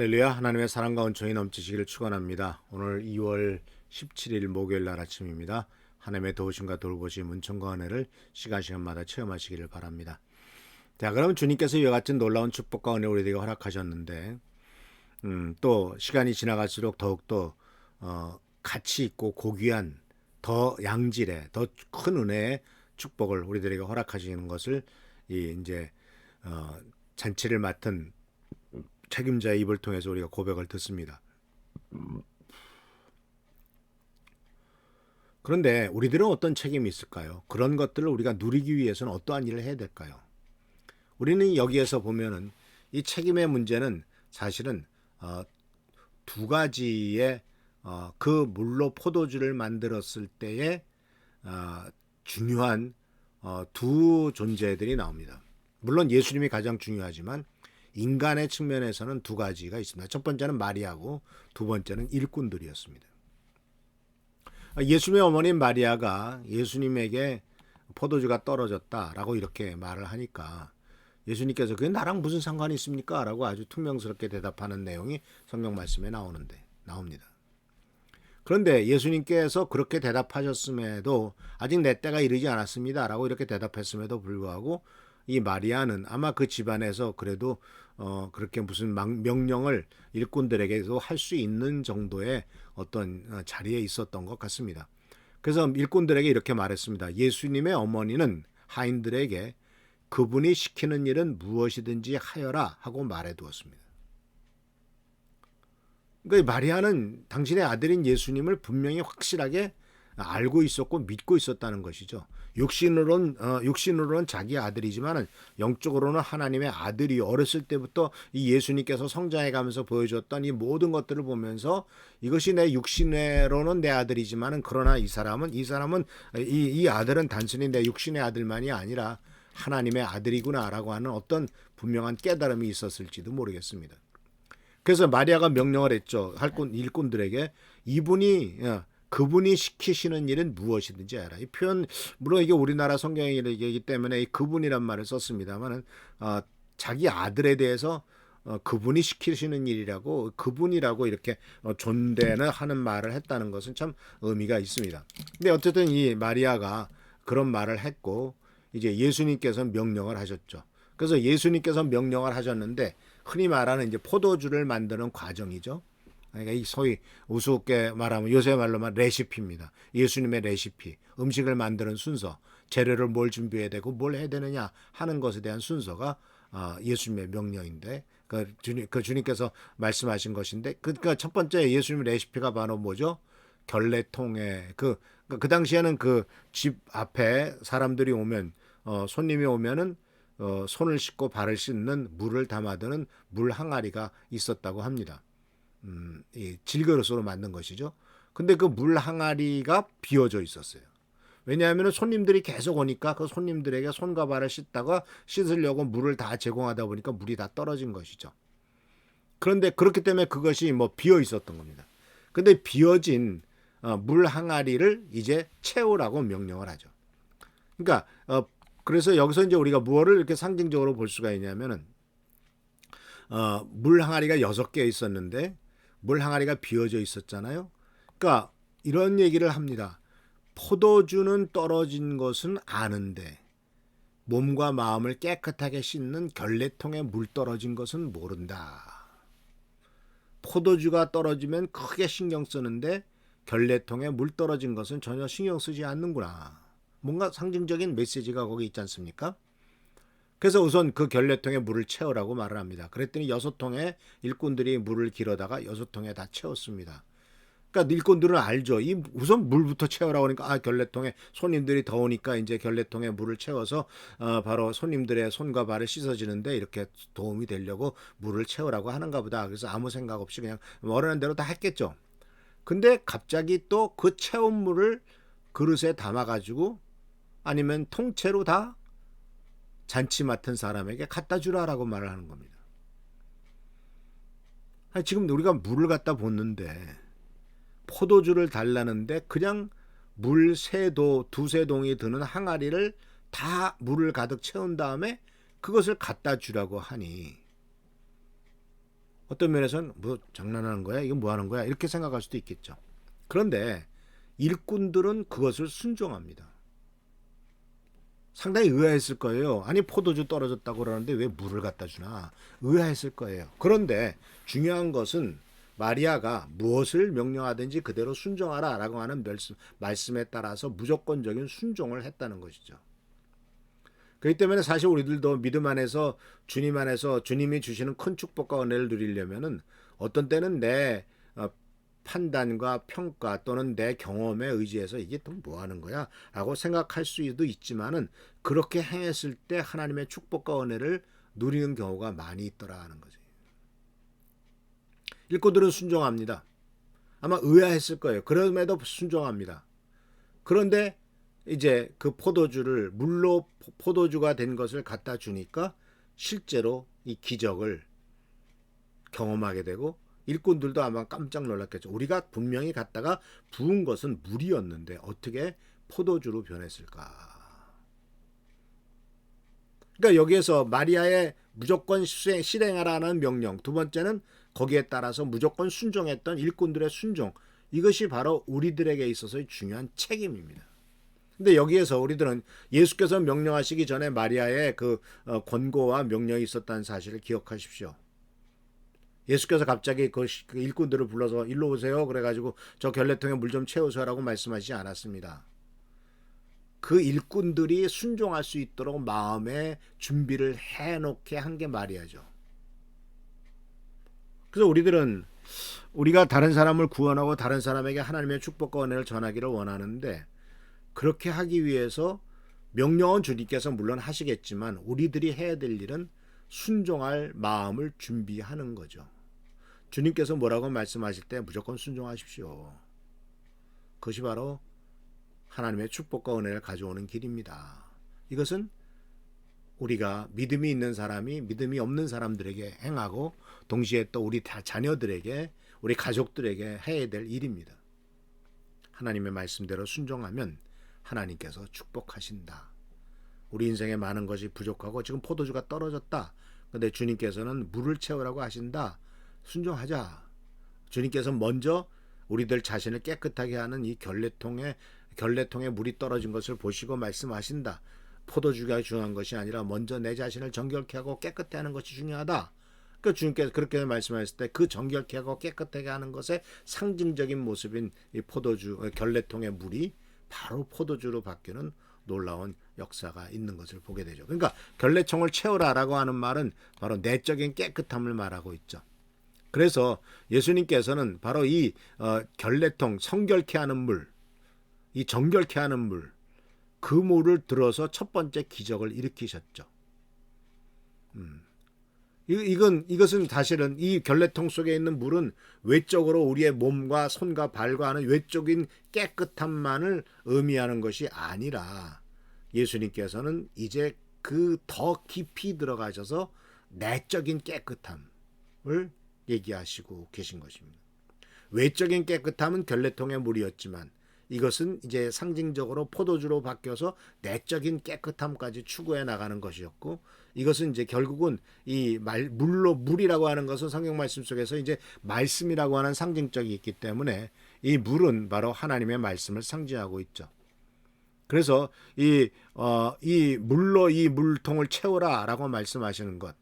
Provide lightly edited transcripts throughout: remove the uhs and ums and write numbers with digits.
할렐루야. 하나님의 사랑과 은총이 넘치시기를 축원합니다. 오늘 2월 17일 목요일 날 아침입니다. 하나님의 도우심과 돌보심, 은총과 은혜를 시간마다 체험하시기를 바랍니다. 자, 그럼 주님께서 이와 같은 놀라운 축복과 은혜 우리에게 허락하셨는데 또 시간이 지나갈수록 더욱더 가치 있고 고귀한 더 양질의 더 큰 은혜의 축복을 우리들에게 허락하시는 것을 이제 잔치를 맡은 책임자의 입을 통해서 우리가 고백을 듣습니다. 그런데 우리들은 어떤 책임이 있을까요? 그런 것들을 우리가 누리기 위해서는 어떠한 일을 해야 될까요? 우리는 여기에서 보면은 이 책임의 문제는 사실은 두 가지의 그 물로 포도주를 만들었을 때의 중요한 두 존재들이 나옵니다. 물론 예수님이 가장 중요하지만 인간의 측면에서는 두 가지가 있습니다. 첫 번째는 마리아고 두 번째는 일꾼들이었습니다. 예수님의 어머님 마리아가 예수님에게 포도주가 떨어졌다라고 이렇게 말을 하니까 예수님께서 그게 나랑 무슨 상관이 있습니까? 라고 아주 퉁명스럽게 대답하는 내용이 성경 말씀에 나옵니다. 그런데 예수님께서 그렇게 대답하셨음에도 아직 내 때가 이르지 않았습니다. 라고 이렇게 대답했음에도 불구하고 이 마리아는 아마 그 집안에서 그래도 그렇게 무슨 명령을 일꾼들에게도 할 수 있는 정도의 어떤 자리에 있었던 것 같습니다. 그래서 일꾼들에게 이렇게 말했습니다. 예수님의 어머니는 하인들에게 그분이 시키는 일은 무엇이든지 하여라 하고 말해두었습니다. 그러니까 마리아는 당신의 아들인 예수님을 분명히 확실하게 알고 있었고 믿고 있었다는 것이죠. 육신으로는 자기 아들이지만 영적으로는 하나님의 아들이 어렸을 때부터 이 예수님께서 성장해가면서 보여줬던 이 모든 것들을 보면서 이것이 내 육신으로는 내 아들이지만 그러나 이 사람은 이 아들은 단순히 내 육신의 아들만이 아니라 하나님의 아들이구나라고 하는 어떤 분명한 깨달음이 있었을지도 모르겠습니다. 그래서 마리아가 명령을 했죠. 일꾼들에게 그분이 시키시는 일은 무엇이든지 해라. 이 표현 물론 이게 우리나라 성경이기 때문에 이 그분이란 말을 썼습니다만은 자기 아들에 대해서 그분이 시키시는 일이라고 그분이라고 이렇게 존대는 하는 말을 했다는 것은 참 의미가 있습니다. 근데 어쨌든 이 마리아가 그런 말을 했고 이제 예수님께서 명령을 하셨죠. 그래서 예수님께서 명령을 하셨는데 흔히 말하는 이제 포도주를 만드는 과정이죠. 그러니까 이 소위 우스갯게 말하면 요새 말로만 레시피입니다. 예수님의 레시피, 음식을 만드는 순서, 재료를 뭘 준비해야 되고 뭘 해야 되느냐 하는 것에 대한 순서가 예수님의 명령인데 그 주님께서 말씀하신 것인데 그러니까 첫 번째 예수님의 레시피가 바로 뭐죠? 결례통에 그 당시에는 그 집 앞에 사람들이 오면 손님이 오면은 손을 씻고 발을 씻는 물을 담아두는 물 항아리가 있었다고 합니다. 이 질그릇으로 만든 것이죠. 근데 그 물 항아리가 비어져 있었어요. 왜냐하면 손님들이 계속 오니까 그 손님들에게 손과 발을 씻으려고 물을 다 제공하다 보니까 물이 다 떨어진 것이죠. 그런데 그렇기 때문에 그것이 비어 있었던 겁니다. 근데 비어진 물 항아리를 이제 채우라고 명령을 하죠. 그러니까 그래서 여기서 이제 우리가 무엇을 이렇게 상징적으로 볼 수가 있냐면은 물 항아리가 6개 있었는데 물 항아리가 비어져 있었잖아요. 그러니까 이런 얘기를 합니다. 포도주는 떨어진 것은 아는데 몸과 마음을 깨끗하게 씻는 결례통에 물 떨어진 것은 모른다. 포도주가 떨어지면 크게 신경 쓰는데 결례통에 물 떨어진 것은 전혀 신경 쓰지 않는구나. 뭔가 상징적인 메시지가 거기 있지 않습니까? 그래서 우선 그 결례통에 물을 채우라고 말을 합니다. 그랬더니 6통에 일꾼들이 물을 길어다가 6통에 다 채웠습니다. 그러니까 일꾼들은 알죠. 우선 물부터 채우라고 하니까 결례통에 손님들이 더우니까 이제 결례통에 물을 채워서 바로 손님들의 손과 발을 씻어지는데 이렇게 도움이 되려고 물을 채우라고 하는가 보다. 그래서 아무 생각 없이 그냥 어른한 대로 다 했겠죠. 근데 갑자기 또 그 채운 물을 그릇에 담아가지고 아니면 통째로 다 잔치 맡은 사람에게 갖다 주라라고 말을 하는 겁니다. 지금 우리가 물을 갖다 붓는데 포도주를 달라는데 그냥 물 두세 동이 드는 항아리를 다 물을 가득 채운 다음에 그것을 갖다 주라고 하니 어떤 면에서는 뭐 장난하는 거야? 이건 뭐 하는 거야? 이렇게 생각할 수도 있겠죠. 그런데 일꾼들은 그것을 순종합니다. 상당히 의아했을 거예요. 아니 포도주 떨어졌다고 그러는데 왜 물을 갖다 주나? 의아했을 거예요. 그런데 중요한 것은 마리아가 무엇을 명령하든지 그대로 순종하라 라고 하는 말씀에 따라서 무조건적인 순종을 했다는 것이죠. 그렇기 때문에 사실 우리들도 믿음 안에서 주님 안에서 주님이 주시는 큰 축복과 은혜를 누리려면은 어떤 때는 내 판단과 평가 또는 내 경험에 의지해서 이게 또 뭐 하는 거야? 라고 생각할 수도 있지만은 그렇게 행했을 때 하나님의 축복과 은혜를 누리는 경우가 많이 있더라 하는 거지. 일꾼들은 순종합니다. 아마 의아했을 거예요. 그럼에도 순종합니다. 그런데 이제 그 포도주를 물로 포도주가 된 것을 갖다 주니까 실제로 이 기적을 경험하게 되고 일꾼들도 아마 깜짝 놀랐겠죠. 우리가 분명히 갖다가 부은 것은 물이었는데 어떻게 포도주로 변했을까? 그러니까 여기에서 마리아의 무조건 실행하라는 명령, 두 번째는 거기에 따라서 무조건 순종했던 일꾼들의 순종, 이것이 바로 우리들에게 있어서의 중요한 책임입니다. 근데 여기에서 우리들은 예수께서 명령하시기 전에 마리아의 그 권고와 명령이 있었다는 사실을 기억하십시오. 예수께서 갑자기 그 일꾼들을 불러서 일로 오세요. 그래가지고 저 결례통에 물 좀 채우세요라고 말씀하시지 않았습니다. 그 일꾼들이 순종할 수 있도록 마음에 준비를 해놓게 한 게 마리아죠. 그래서 우리들은 우리가 다른 사람을 구원하고 다른 사람에게 하나님의 축복과 은혜를 전하기를 원하는데 그렇게 하기 위해서 명령은 주님께서 물론 하시겠지만 우리들이 해야 될 일은 순종할 마음을 준비하는 거죠. 주님께서 뭐라고 말씀하실 때 무조건 순종하십시오. 그것이 바로 하나님의 축복과 은혜를 가져오는 길입니다. 이것은 우리가 믿음이 있는 사람이 믿음이 없는 사람들에게 행하고 동시에 또 우리 자녀들에게 우리 가족들에게 해야 될 일입니다. 하나님의 말씀대로 순종하면 하나님께서 축복하신다. 우리 인생에 많은 것이 부족하고 지금 포도주가 떨어졌다. 근데 주님께서는 물을 채우라고 하신다. 순종하자. 주님께서 먼저 우리들 자신을 깨끗하게 하는 이 결례통에 물이 떨어진 것을 보시고 말씀하신다. 포도주가 중요한 것이 아니라 먼저 내 자신을 정결케 하고 깨끗게 하는 것이 중요하다. 그 주님께서 그렇게 말씀하셨을 때 그 정결케 하고 깨끗하게 하는 것의 상징적인 모습인 이 포도주 결례통의 물이 바로 포도주로 바뀌는 놀라운 역사가 있는 것을 보게 되죠. 그러니까 결례통을 채우라라고 하는 말은 바로 내적인 깨끗함을 말하고 있죠. 그래서 예수님께서는 바로 이 결례통, 성결케 하는 물, 이 정결케 하는 물, 그 물을 들어서 첫 번째 기적을 일으키셨죠. 이것은 사실은 이 결례통 속에 있는 물은 외적으로 우리의 몸과 손과 발과 하는 외적인 깨끗함만을 의미하는 것이 아니라 예수님께서는 이제 그 더 깊이 들어가셔서 내적인 깨끗함을 얘기하시고 계신 것입니다. 외적인 깨끗함은 결례통의 물이었지만 이것은 이제 상징적으로 포도주로 바뀌어서 내적인 깨끗함까지 추구해 나가는 것이었고 이것은 이제 결국은 이 물이라고 하는 것은 성경 말씀 속에서 이제 말씀이라고 하는 상징적이 있기 때문에 이 물은 바로 하나님의 말씀을 상징하고 있죠. 그래서 이 물로 이 물통을 채우라라고 말씀하시는 것.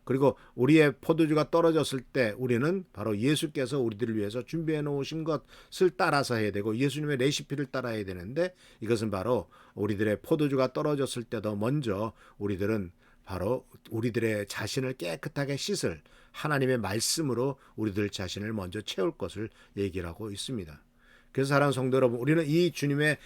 그리고 우리의 포도주가 떨어졌을 때 우리는 바로 예수께서 우리들을 위해서 준비해 놓으신 것을 따라서 해야 되고 예수님의 레시피를 따라야 되는데 이것은 바로 우리들의 포도주가 떨어졌을 때도 먼저 우리들은 바로 우리들의 자신을 깨끗하게 씻을 하나님의 말씀으로 우리들 자신을 먼저 채울 것을 얘기를 하고 있습니다. 그래서 사랑하는 성도 여러분, 우리는 이 주님의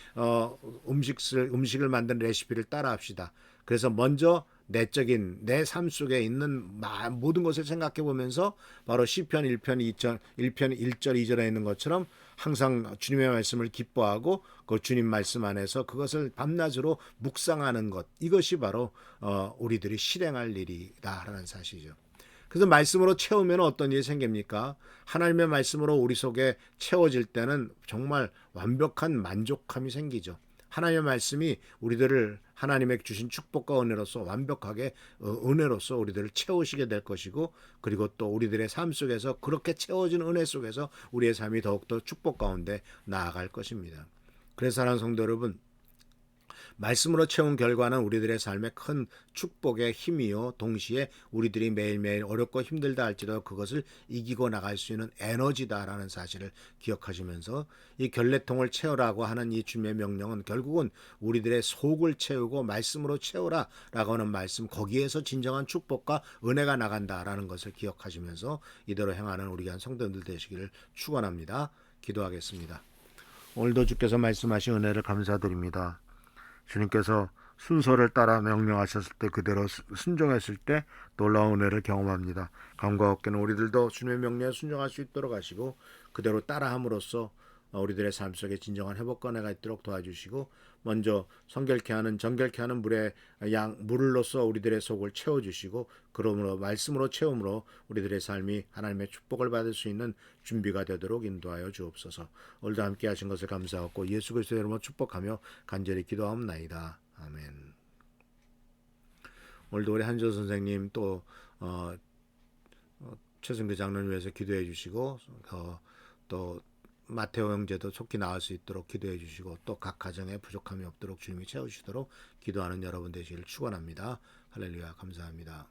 음식을 만드는 레시피를 따라합시다. 그래서 먼저 내적인 내 삶 속에 있는 모든 것을 생각해 보면서 바로 시편 1편 1절 2절에 있는 것처럼 항상 주님의 말씀을 기뻐하고 그 주님 말씀 안에서 그것을 밤낮으로 묵상하는 것, 이것이 바로 우리들이 실행할 일이다라는 사실이죠. 그래서 말씀으로 채우면 어떤 일이 생깁니까? 하나님의 말씀으로 우리 속에 채워질 때는 정말 완벽한 만족함이 생기죠. 하나님의 말씀이 우리들을 하나님의 주신 축복과 은혜로서 완벽하게 은혜로서 우리들을 채우시게 될 것이고, 그리고 또 우리들의 삶 속에서 그렇게 채워진 은혜 속에서 우리의 삶이 더욱더 축복 가운데 나아갈 것입니다. 그래서 사랑하는 성도 여러분, 말씀으로 채운 결과는 우리들의 삶에 큰 축복의 힘이요, 동시에 우리들이 매일매일 어렵고 힘들다 할지라도 그것을 이기고 나갈 수 있는 에너지다라는 사실을 기억하시면서, 이 결례통을 채우라고 하는 이 주님의 명령은 결국은 우리들의 속을 채우고 말씀으로 채우라라고 하는 말씀, 거기에서 진정한 축복과 은혜가 나간다라는 것을 기억하시면서 이대로 행하는 우리 한 성도들 되시기를 축원합니다. 기도하겠습니다. 오늘도 주께서 말씀하신 은혜를 감사드립니다. 주님께서 순서를 따라 명령하셨을 때 그대로 순종했을 때 놀라운 은혜를 경험합니다. 감과 없게는 우리들도 주님의 명령에 순종할 수 있도록 하시고, 그대로 따라함으로써 우리들의 삶 속에 진정한 회복과 은혜가 있도록 도와주시고, 먼저 정결케 하는 물로써 우리들의 속을 채워주시고, 그러므로 말씀으로 채움으로 우리들의 삶이 하나님의 축복을 받을 수 있는 준비가 되도록 인도하여 주옵소서. 오늘도 함께 하신 것을 감사하고 예수 그리스도의 이름으로 축복하며 간절히 기도하옵나이다. 아멘. 오늘도 우리 한조 선생님 또 최승규 장로를 위해서 기도해 주시고, 또 마테오 형제도 속히 나을 수 있도록 기도해 주시고, 또 각 가정에 부족함이 없도록 주님이 채워주시도록 기도하는 여러분 되시기를 축원합니다. 할렐루야. 감사합니다.